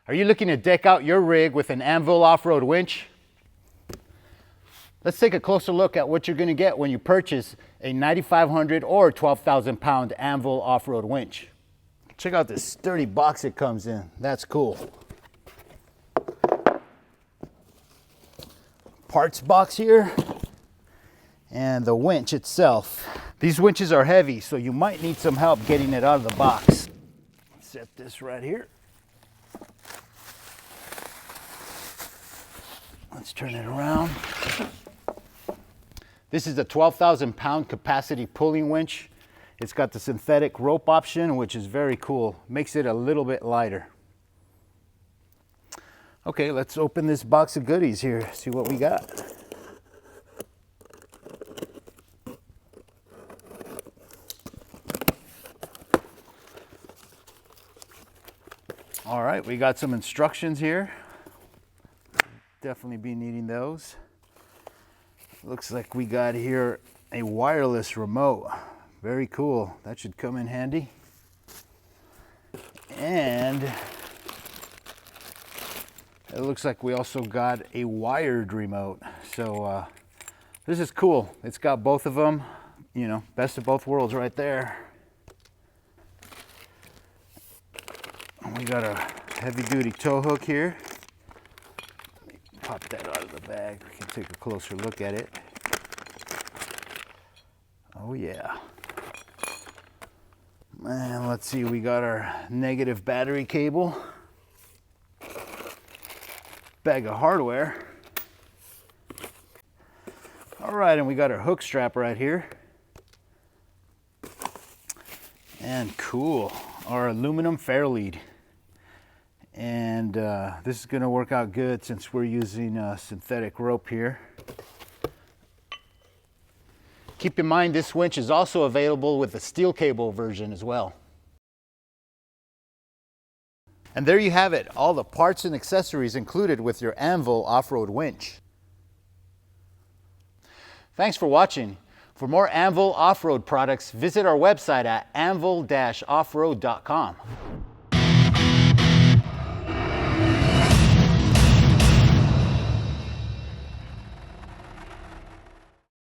Are you looking to deck out your rig with an Anvil off-road winch? Let's take a closer look at what you're going to get when you purchase a 9,500 or 12,000 pound Anvil off-road winch. Check out this sturdy box it comes in. That's cool. Parts box here and the winch itself. These winches are heavy, so you might need some help getting it out of the box. Set this right here. Let's turn it around. This is a 12,000 pound capacity pulling winch. It's got the synthetic rope option, which is very cool. Makes it a little bit lighter. Okay, let's open this box of goodies here, see what we got. All right, we got some instructions here. Definitely be needing those. Looks like we got here a wireless remote. Very cool. That should come in handy. And it looks like we also got a wired remote. So this is cool. It's got both of them. You know, best of both worlds right there. We got a heavy duty tow hook here. Pop that out of the bag. We can take a closer look at it. Oh yeah. And let's see, we got our negative battery cable. Bag of hardware. All right, and we got our hook strap right here. And cool, our aluminum Fairlead. And this is going to work out good since we're using synthetic rope here. Keep in mind this winch is also available with the steel cable version as well. And there you have it, all the parts and accessories included with your Anvil off-road winch. Thanks for watching. For more Anvil off-road products, visit our website at anvil-offroad.com.